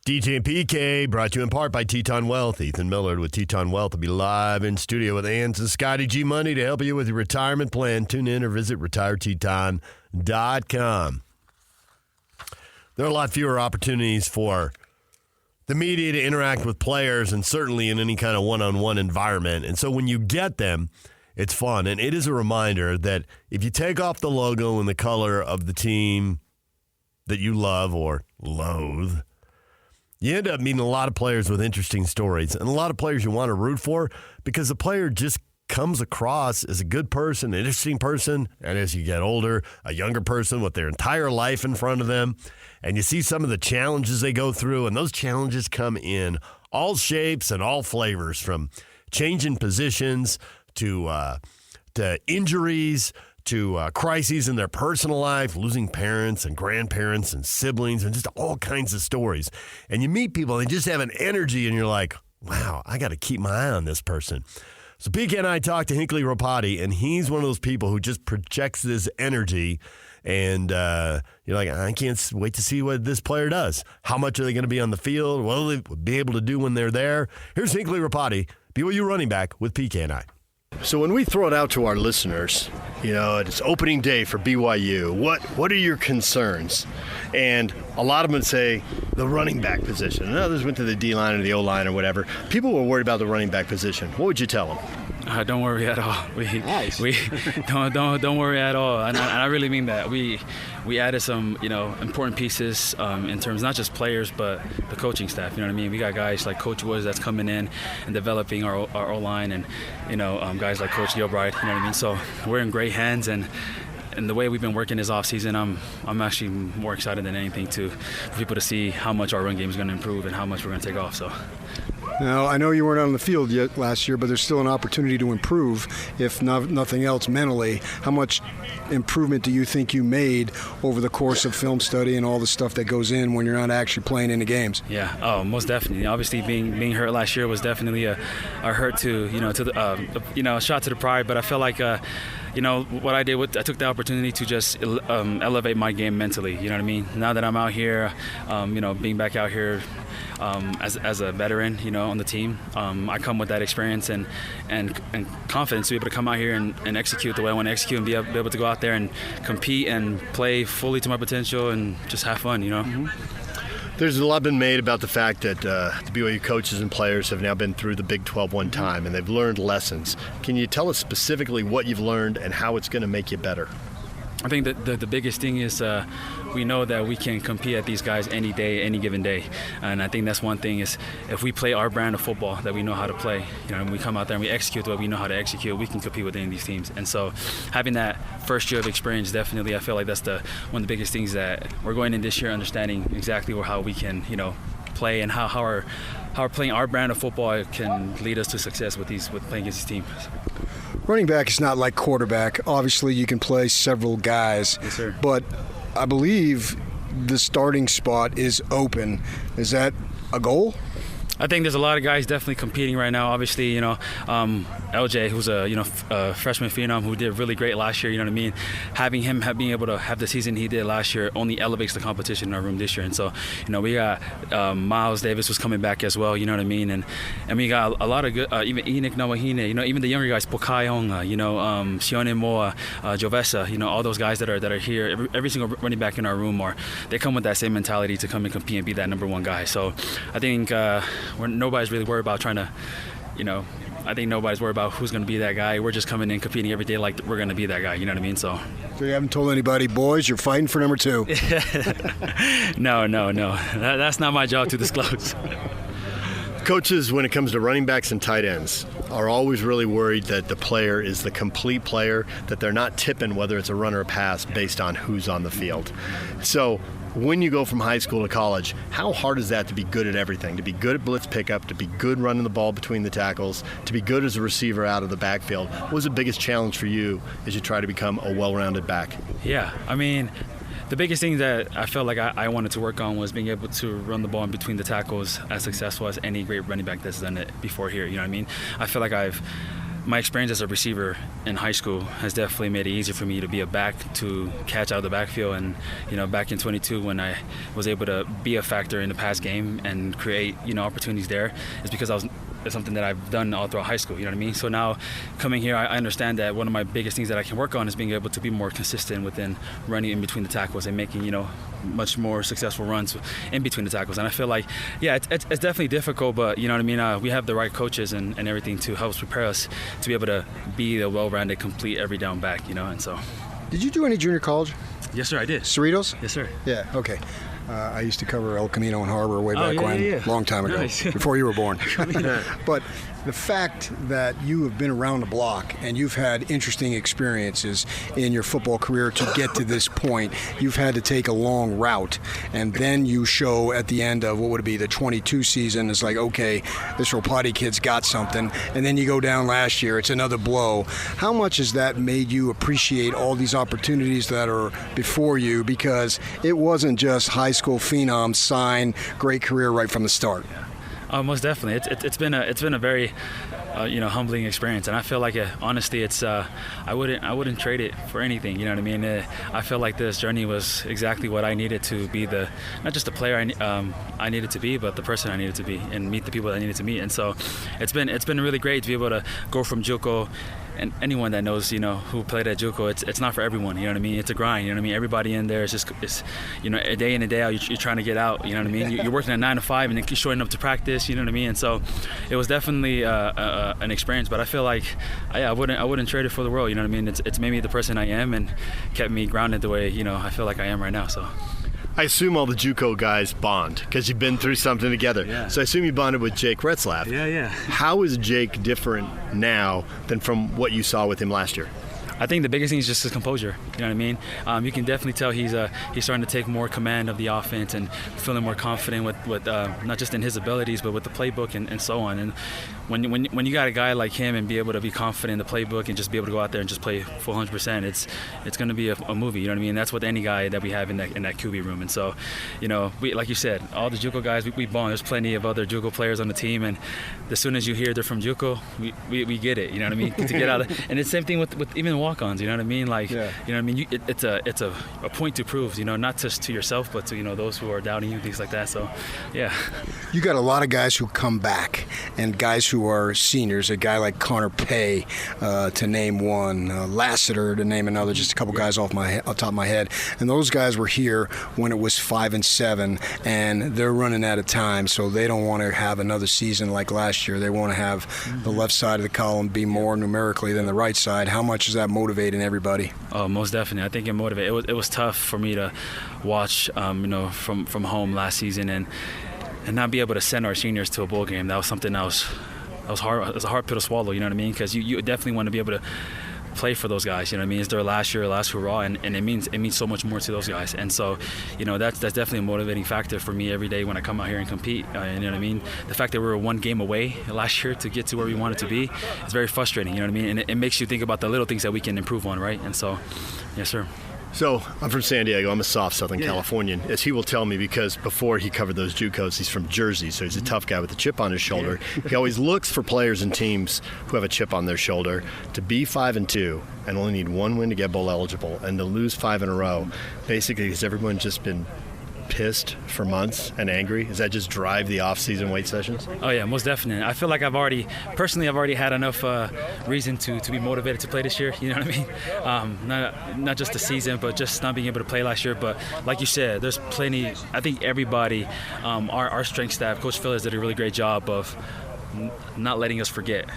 DJ and PK brought to you in part by Teton Wealth. Ethan Millard with Teton Wealth will be live in studio with Ans and Scotty G Money to help you with your retirement plan. Tune in or visit retireteton.com. There are a lot fewer opportunities for the media to interact with players and certainly in any kind of one-on-one environment. And so when you get them, it's fun. And it is a reminder that if you take off the logo and the color of the team that you love or loathe, you end up meeting a lot of players with interesting stories and a lot of players you want to root for because the player just comes across as a good person, an interesting person, and as you get older, a younger person with their entire life in front of them. And you see some of the challenges they go through, and those challenges come in all shapes and all flavors, from changing positions to injuries, to crises in their personal life, losing parents and grandparents and siblings, and just all kinds of stories. And you meet people, and they just have an energy, and you're like, wow, I got to keep my eye on this person. So PK and I talked to Hinckley Ropati, and he's one of those people who just projects this energy, and you're like, I can't wait to see what this player does. How much are they going to be on the field? What will they be able to do when they're there? Here's Hinckley Ropati, BYU running back with PK and I. So when we throw it out to our listeners, it's opening day for BYU. What are your concerns? And a lot of them would say the running back position. And others went to the D-line or the O-line or whatever. People were worried about the running back position. What would you tell them? Don't worry at all. Nice. We don't worry at all, and I really mean that. We added some important pieces in terms not just players but the coaching staff. You know what I mean? We got guys like Coach Woods that's coming in and developing our O-line, and guys like Coach Gilbride. You know what I mean? So we're in great hands, and the way we've been working this offseason, I'm actually more excited than anything for people to see how much our run game is going to improve and how much we're going to take off. So. Now, I know you weren't on the field yet last year, but there's still an opportunity to improve, if nothing else mentally. How much improvement do you think you made over the course of film study and all the stuff that goes in when you're not actually playing in the games? Yeah, most definitely. Obviously, being hurt last year was definitely a hurt to a shot to the pride. But I felt like what I did, I took the opportunity to just elevate my game mentally. You know what I mean? Now that I'm out here, being back out here as a veteran, on the team, I come with that experience and confidence to be able to come out here and execute the way I want to execute and be able to go out there and compete and play fully to my potential and just have fun, Mm-hmm. There's a lot been made about the fact that the BYU coaches and players have now been through the Big 12 one time, and they've learned lessons. Can you tell us specifically what you've learned and how it's going to make you better? I think that the biggest thing is we know that we can compete at these guys any day, any given day. And I think that's one thing is if we play our brand of football that we know how to play, and we come out there and we execute the way we know how to execute, we can compete with any of these teams. And so having that first year of experience, definitely, I feel like that's one of the biggest things that we're going in this year, understanding exactly how we can, play and how our playing our brand of football can lead us to success with playing against these teams. Running back is not like quarterback. Obviously, you can play several guys. Yes, sir. But I believe the starting spot is open. Is that a goal? I think there's a lot of guys definitely competing right now. Obviously, LJ, who's a freshman phenom who did really great last year. You know what I mean? Having him being able to have the season he did last year only elevates the competition in our room this year. And so, we got Miles Davis was coming back as well. You know what I mean? And we got a lot of good, even Enoch Nawahine. Even the younger guys, Pokaionga, Sione Moa, Jovesa. All those guys that are here. Every single running back in our room, they come with that same mentality to come and compete and be that number one guy. So I think. Nobody's really worried about trying to, I think nobody's worried about who's going to be that guy. We're just coming in competing every day like we're going to be that guy. You know what I mean? So you haven't told anybody, boys, you're fighting for number 2. No. That's not my job to disclose. Coaches, when it comes to running backs and tight ends, are always really worried that the player is the complete player, that they're not tipping whether it's a run or a pass based on who's on the field. So when you go from high school to college, how hard is that to be good at everything? To be good at blitz pickup, to be good running the ball between the tackles, to be good as a receiver out of the backfield? What was the biggest challenge for you as you try to become a well-rounded back? Yeah, I mean, the biggest thing that I felt like I wanted to work on was being able to run the ball in between the tackles as successful as any great running back that's done it before here. You know what I mean? I feel like I've my experience as a receiver in high school has definitely made it easier for me to be a back, to catch out of the backfield. And, back in 22 when I was able to be a factor in the pass game and create, opportunities there, is because it's something that I've done all throughout high school, you know what I mean? So now coming here, I understand that one of my biggest things that I can work on is being able to be more consistent within running in between the tackles and making, much more successful runs in between the tackles. And I feel like, it's definitely difficult, but you know what I mean? We have the right coaches and everything to help prepare us to be able to be the well-rounded, complete every down back, and so. Did you do any junior college? Yes, sir, I did. Cerritos? Yes, sir. Yeah, okay. I used to cover El Camino and Harbor way back when, long time ago, nice. Before you were born. But the fact that you have been around the block and you've had interesting experiences in your football career to get to this point, you've had to take a long route, and then you show at the end of, what would it be, the 22 season, it's like, okay, this Ropati kid's got something, and then you go down last year, it's another blow. How much has that made you appreciate all these opportunities that are before you, because it wasn't just high school phenom, sign, great career right from the start? Most definitely. It's been a very humbling experience, and I feel like honestly, it's I wouldn't trade it for anything. You know what I mean? I feel like this journey was exactly what I needed to be, not just the player I needed to be, but the person I needed to be, and meet the people I needed to meet. And so it's been really great to be able to go from JUCO. And anyone that knows, who played at JUCO, it's not for everyone. You know what I mean? It's a grind. You know what I mean? Everybody in there is just, a day in and day out. You're trying to get out. You know what I mean? You're working at 9 to 5, and then you're showing up to practice. You know what I mean? And so, it was definitely an experience. But I feel like, I wouldn't trade it for the world. You know what I mean? It's made me the person I am and kept me grounded the way I feel like I am right now. So. I assume all the JUCO guys bond because you've been through something together. Yeah. So I assume you bonded with Jake Retzlaff. Yeah. How is Jake different now than from what you saw with him last year? I think the biggest thing is just his composure. You know what I mean? You can definitely tell he's starting to take more command of the offense and feeling more confident with not just in his abilities, but with the playbook and so on. And when you got a guy like him and be able to be confident in the playbook and just be able to go out there and just play full 100%, it's going to be a movie. You know what I mean? That's with any guy that we have in that QB room. And so, we, like you said, all the JUCO guys, we bond. There's plenty of other JUCO players on the team, and as soon as you hear they're from JUCO, we get it. You know what I mean? To get out of, and it's the same thing with even walk-ons. You know what I mean? Like, You know what I mean? It's a point to prove. Not just to yourself, but to those who are doubting you, things like that. So, yeah. You got a lot of guys who come back, and guys who are seniors. A guy like Connor Pay, to name one, Lassiter to name another. Just a couple guys off the top of my head. And those guys were here when it was 5-7, and they're running out of time, so they don't want to have another season like last year. They want to have the left side of the column be more numerically than the right side. How much is that motivating everybody? Oh, most definitely. I think it motivated. It was tough for me to watch, from home last season and not be able to send our seniors to a bowl game. That was something that was hard. It was a hard pill to swallow. You know what I mean? Because you definitely want to be able to play for those guys. You know what I mean? It's their last year, last hurrah, and it means so much more to those guys. And so, that's definitely a motivating factor for me every day when I come out here and compete. You know what I mean? The fact that we were one game away last year to get to where we wanted to be is very frustrating. You know what I mean? And it makes you think about the little things that we can improve on, right? And so, yes, sir. So I'm from San Diego. I'm a soft Southern Californian, as he will tell me, because before he covered those JUCOs, he's from Jersey, so he's a tough guy with a chip on his shoulder. He always looks for players and teams who have a chip on their shoulder to be 5-2 and only need one win to get bowl eligible, and to lose 5 in a row. Basically, has everyone just been pissed for months and angry? Does that just drive the off-season weight sessions? Oh yeah, most definitely. I feel like I've already had enough reason to be motivated to play this year. You know what I mean? Not just the season, but just not being able to play last year. But like you said, there's plenty. I think everybody, our strength staff, Coach Phillips did a really great job of not letting us forget.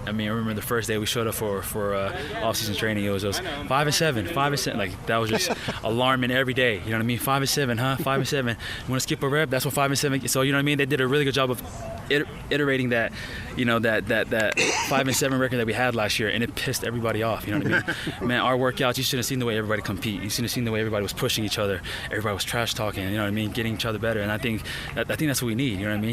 I mean, I remember the first day we showed up for off-season training. It was 5-7. Like, that was just alarming every day. You know what I mean? 5-7, huh? 5-7. You want to skip a rep? That's what 5-7. So, you know what I mean? They did a really good job of iterating that, that 5-7 record that we had last year, and it pissed everybody off. You know what I mean? Man, our workouts, you should have seen the way everybody compete. You should have seen the way everybody was pushing each other. Everybody was trash talking. You know what I mean? Getting each other better. And I think that's what we need. You know what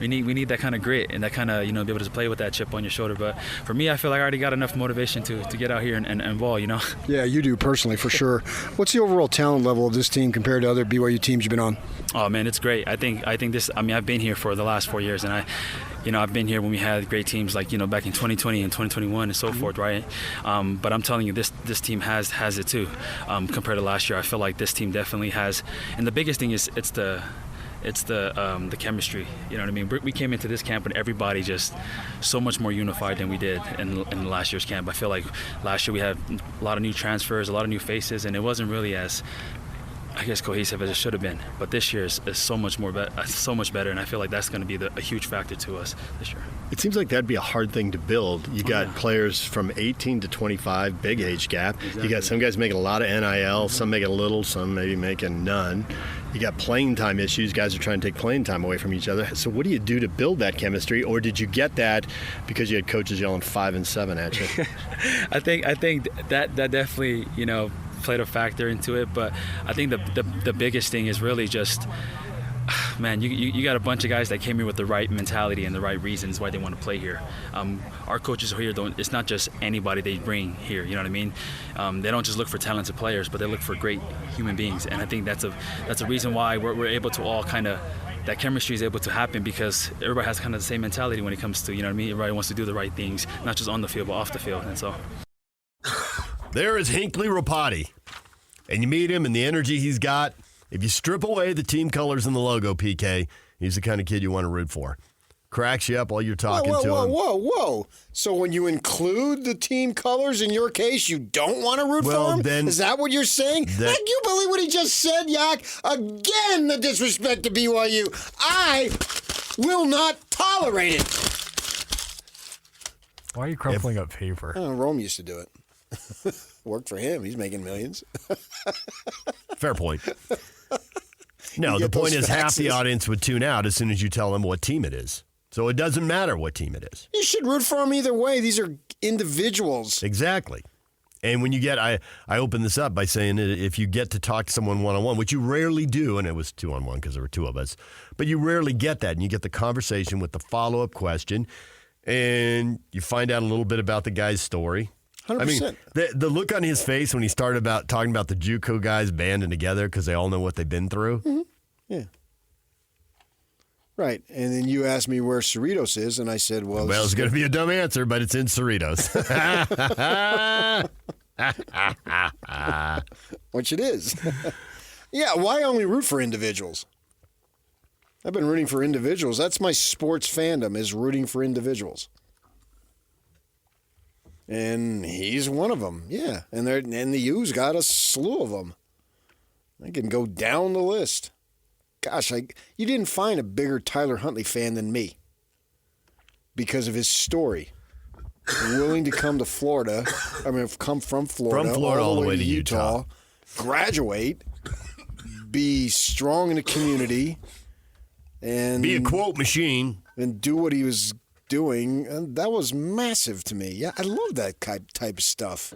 I mean? We need that kind of grit and that kind of be able to play with that chip on your shoulder. But But for me, I feel like I already got enough motivation to get out here and ball, you know? Yeah, you do personally, for sure. What's the overall talent level of this team compared to other BYU teams you've been on? Oh, man, it's great. I think this, I mean, I've been here for the last 4 years, and I've been here when we had great teams like, back in 2020 and 2021 and so forth, right? But I'm telling you, this team has it too. Compared to last year, I feel like this team definitely has. And the biggest thing is it's the chemistry. You know what I mean? We came into this camp and everybody just so much more unified than we did in last year's camp. I feel like last year we had a lot of new transfers, a lot of new faces, and it wasn't really as, I guess, cohesive as it should have been. But this year is so much better, and I feel like that's going to be a huge factor to us this year. It seems like that'd be a hard thing to build. You got players from 18 to 25, big age gap. Exactly. You got some guys making a lot of NIL, some making a little, some maybe making none. You got playing time issues. Guys are trying to take playing time away from each other. So what do you do to build that chemistry? Or did you get that because you had coaches yelling 5 and 7 at you? I think that definitely, played a factor into it. But I think the biggest thing is really just, man, you got a bunch of guys that came here with the right mentality and the right reasons why they want to play here. Our coaches are here, it's not just anybody they bring here, you know what I mean? They don't just look for talented players, but they look for great human beings. And I think that's a reason why we're able to all kind of, that chemistry is able to happen, because everybody has kind of the same mentality when it comes to, you know what I mean? Everybody wants to do the right things, not just on the field, but off the field. And so there is Hinckley Ropati. And you meet him and the energy he's got. If you strip away the team colors and the logo, PK, he's the kind of kid you want to root for. Cracks you up while you're talking to him. Whoa. So when you include the team colors, in your case, you don't want to root for him? Then, is that what you're saying? Can you believe what he just said, Yak? Again, the disrespect to BYU. I will not tolerate it. Why are you crumpling up paper? Oh, Rome used to do it. Worked for him. He's making millions. Fair point. No, the point is half the audience would tune out as soon as you tell them what team it is. So it doesn't matter what team it is. You should root for them either way. These are individuals. Exactly. And when you get, I opened this up by saying that if you get to talk to someone one-on-one, which you rarely do, and it was 2-on-1 because there were 2 of us, but you rarely get that. And you get the conversation with the follow-up question, and you find out a little bit about the guy's story. 100%. I mean, the look on his face when he started talking about the JUCO guys banding together because they all know what they've been through. Mm-hmm. Yeah. Right. And then you asked me where Cerritos is, and I said, well, it's going to be a dumb answer, but it's in Cerritos. Which it is. Yeah, why only root for individuals? I've been rooting for individuals. That's my sports fandom, is rooting for individuals. And he's one of them, yeah. And the U's got a slew of them. I can go down the list. Gosh, you didn't find a bigger Tyler Huntley fan than me because of his story. Willing to come to Florida, come from Florida all the way to Utah, graduate, be strong in the community, and be a quote machine, and do what he was doing, and that was massive to me. Yeah, I love that type of stuff.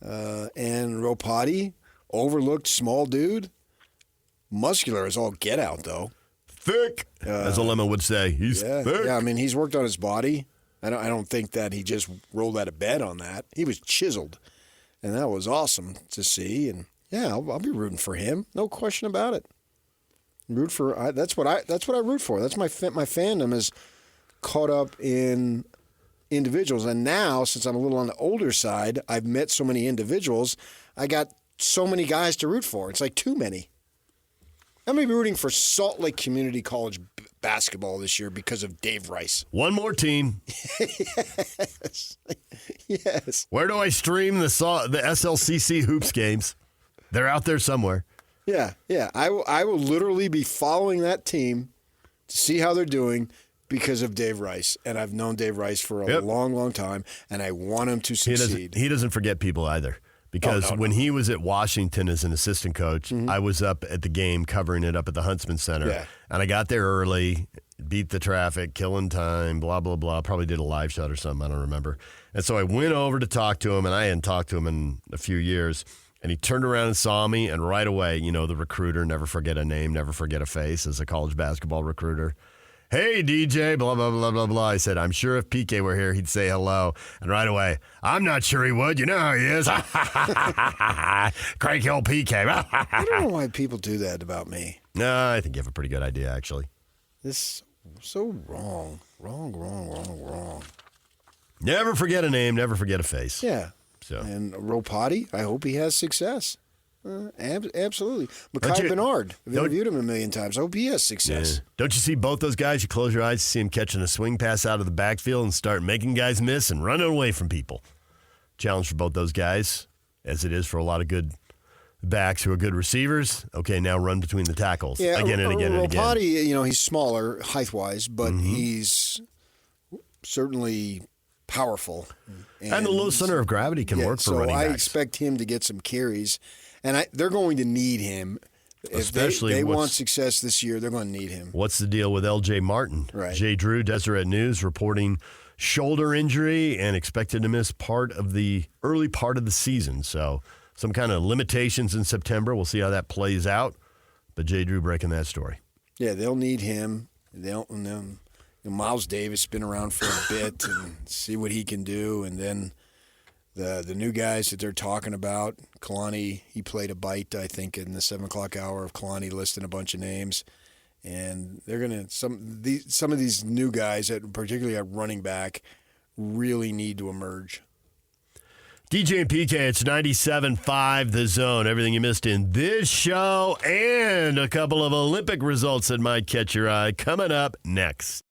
And Ropati, overlooked small dude, muscular as all get out though. Thick, as Olema would say. He's thick. Yeah, I mean, he's worked on his body. I don't think that he just rolled out of bed on that. He was chiseled, and that was awesome to see. And yeah, I'll be rooting for him, no question about it. That's what I root for. That's my fandom is caught up in individuals. And now, since I'm a little on the older side, I've met so many individuals. I got so many guys to root for. It's like too many. I'm going to be rooting for Salt Lake Community College basketball this year because of Dave Rice. One more team. Yes. Where do I stream the SLCC hoops games? They're out there somewhere. Yeah. I will literally be following that team to see how they're doing because of Dave Rice. And I've known Dave Rice for a long, long time, and I want him to succeed. He doesn't forget people either. Because when he was at Washington as an assistant coach, I was up at the game covering it up at the Huntsman Center. Yeah. And I got there early, beat the traffic, killing time, blah, blah, blah. Probably did a live shot or something. I don't remember. And so I went over to talk to him, and I hadn't talked to him in a few years. And he turned around and saw me, and right away, the recruiter, never forget a name, never forget a face as a college basketball recruiter. Hey, DJ, blah, blah, blah, blah, blah. I said, I'm sure if PK were here, he'd say hello. And right away, I'm not sure he would. You know how he is. Cranky old PK. I don't know why people do that about me. No, I think you have a pretty good idea, actually. This so wrong. Wrong. Never forget a name, never forget a face. Yeah. So. And Ropati, I hope he has success. Absolutely. Mekhi Bernard, I've interviewed him a million times. I hope he has success. Yeah. Don't you see both those guys? You close your eyes, see him catching a swing pass out of the backfield and start making guys miss and running away from people. Challenge for both those guys, as it is for a lot of good backs who are good receivers. Okay, now run between the tackles again and again and again. Ropati, he's smaller height-wise, but he's certainly powerful. And the low center of gravity can work for running backs. So I expect him to get some carries. And they're going to need him. Especially if they want success this year, they're going to need him. What's the deal with L.J. Martin? Right. Jay Drew, Deseret News, reporting shoulder injury and expected to miss early part of the season. So some kind of limitations in September. We'll see how that plays out. But Jay Drew breaking that story. Yeah, they'll need him. Miles Davis been around for a bit and see what he can do. And then the new guys that they're talking about, Kalani, he played a bite, I think, in the 7 o'clock hour of Kalani listing a bunch of names. And they're going to some of these new guys, particularly at running back, really need to emerge. DJ and PK, it's 97.5 The Zone. Everything you missed in this show and a couple of Olympic results that might catch your eye coming up next.